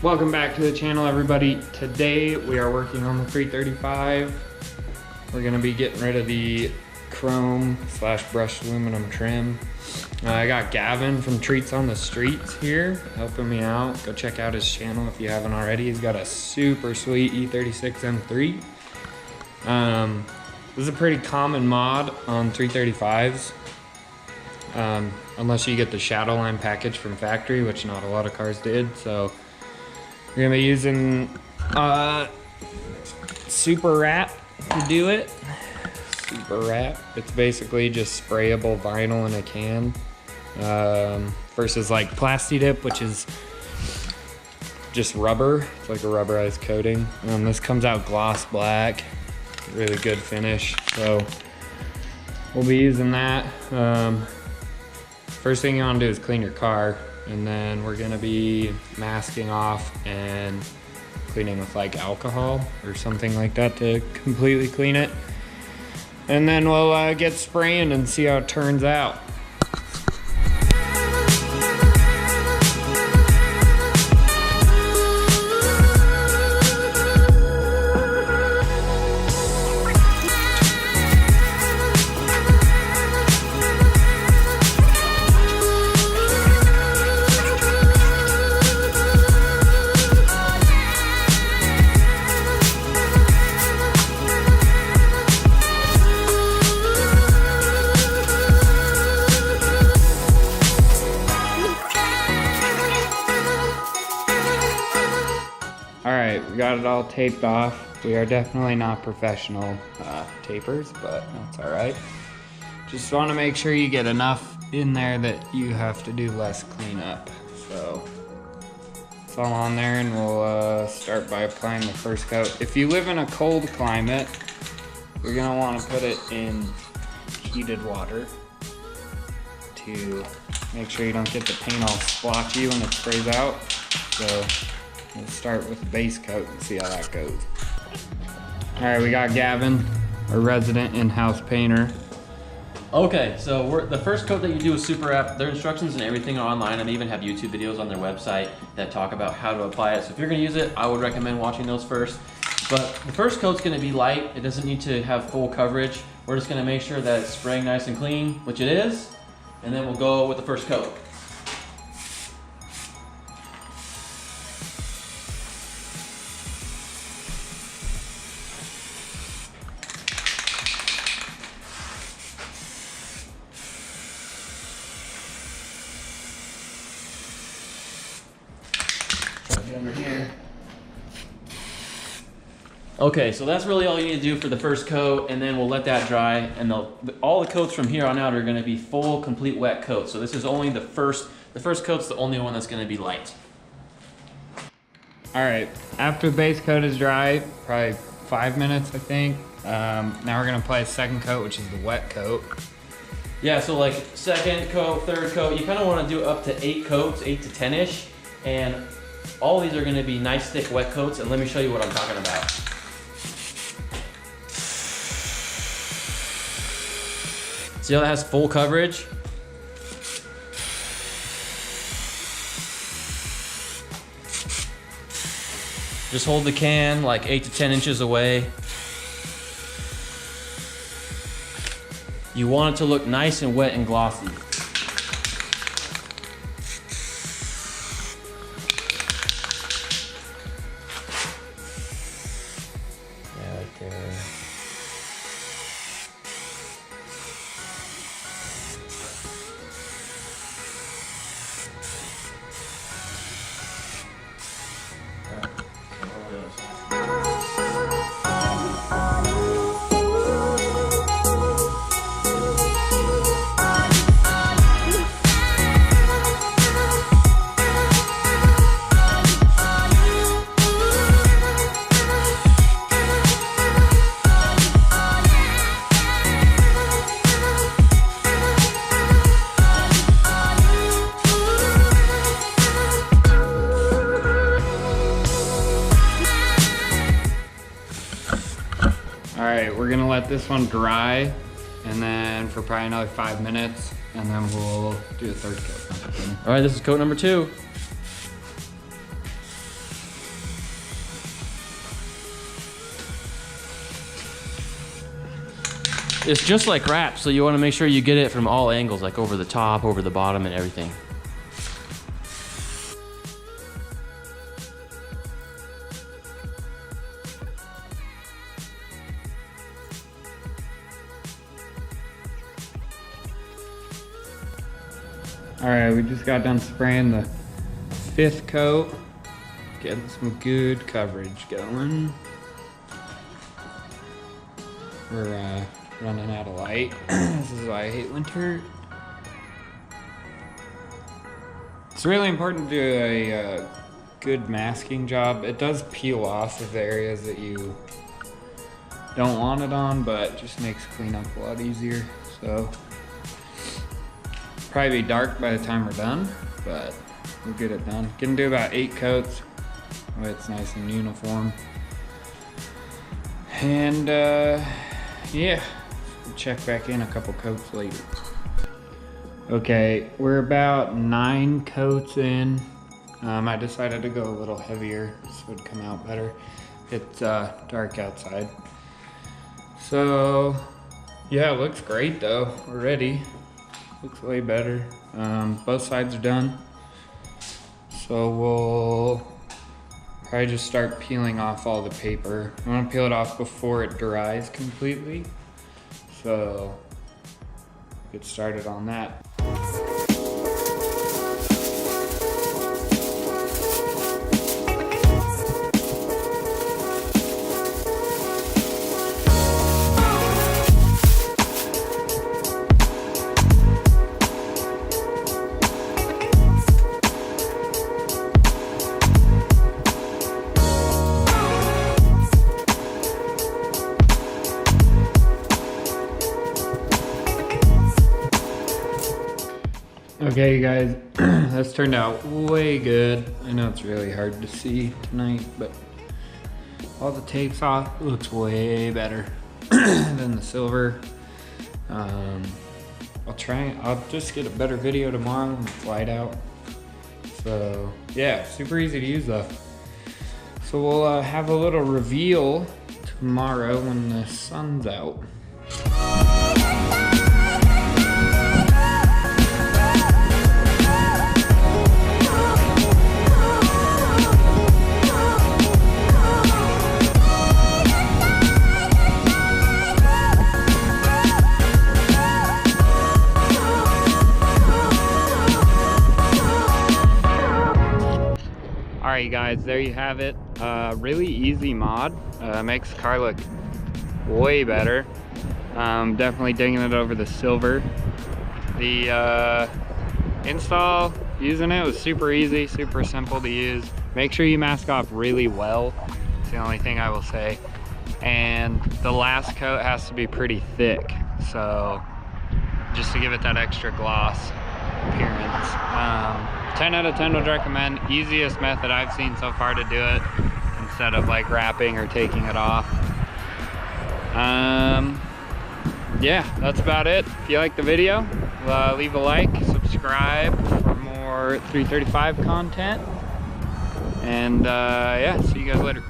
Welcome back to the channel, everybody. Today we are working on the 335. We're gonna be getting rid of the chrome / brushed aluminum trim. I got Gavin from Treats on the Streets here helping me out. Go check out his channel if you haven't already. He's got a super sweet E36 M3. This is a pretty common mod on 335s. Unless you get the Shadowline package from factory, which not a lot of cars did. So we're gonna be using Superwrap to do it. Superwrap. It's basically just sprayable vinyl in a can versus like Plastidip, which is just rubber. It's like a rubberized coating. This comes out gloss black, really good finish. So we'll be using that. First thing you want to do is clean your car, and then we're gonna be masking off and cleaning with like alcohol or something like that to completely clean it. And then we'll get spraying and see how it turns out. Alright, we got it all taped off. We are definitely not professional tapers, but that's alright. Just want to make sure you get enough in there that you have to do less cleanup. So it's all on there, and we'll start by applying the first coat. If you live in a cold climate, you're going to want to put it in heated water to make sure you don't get the paint all splotchy when it sprays out. So we'll start with the base coat and see how that goes. All right, we got Gavin, our resident in-house painter. Okay, so the first coat that you do with Superwrap, their instructions and everything are online, and they even have YouTube videos on their website that talk about how to apply it. So if you're gonna use it, I would recommend watching those first. But the first coat's gonna be light. It doesn't need to have full coverage. We're just gonna make sure that it's spraying nice and clean, which it is, and then we'll go with the first coat. Under here. Okay, so that's really all you need to do for the first coat, and then we'll let that dry, and all the coats from here on out are going to be full, complete wet coats. So this is only the first coat's the only one that's going to be light. All right, after the base coat is dry, probably 5 minutes, I think. Now we're gonna apply a second coat, which is the wet coat. Yeah, so like second coat, third coat, you kind of want to do up to 8 coats, 8 to 10-ish, and all these are going to be nice thick wet coats, and let me show you what I'm talking about. See how that has full coverage? Just hold the can like 8 to 10 inches away. You want it to look nice and wet and glossy. All right, we're gonna let this one dry, and then for probably another 5 minutes, and then we'll do the third coat. All right, this is coat number 2. it's just like wrap, so you want to make sure you get it from all angles, like over the top, over the bottom, and everything. All right, we just got done spraying the 5th coat, getting some good coverage going. We're running out of light. This is why I hate winter. It's really important to do a good masking job. It does peel off of the areas that you don't want it on, but it just makes cleanup a lot easier. So probably be dark by the time we're done, but we'll get it done. Gonna do about 8 coats. Oh, it's nice and uniform. And yeah, we'll check back in a couple coats later. Okay, we're about 9 coats in. I decided to go a little heavier. This would come out better. It's dark outside. So yeah, it looks great though already. Looks way better. Both sides are done. So we'll probably just start peeling off all the paper. I want to peel it off before it dries completely. So get started on that. Okay, you guys, that's turned out way good. I know it's really hard to see tonight, but all the tape's off. It looks way better than the silver. I'll just get a better video tomorrow when it's light out. So yeah, super easy to use though. So we'll have a little reveal tomorrow when the sun's out. Alright guys, there you have it. Really easy mod. Makes the car look way better. Definitely digging it over the silver. The install, using it was super easy, super simple to use. Make sure you mask off really well. It's the only thing I will say. And the last coat has to be pretty thick, so just to give it that extra gloss appearance. 10 out of 10 would recommend. Easiest method I've seen so far to do it, instead of like wrapping or taking it off. Yeah, that's about it. If you like the video, leave a like, subscribe for more 335 content, and yeah, see you guys later.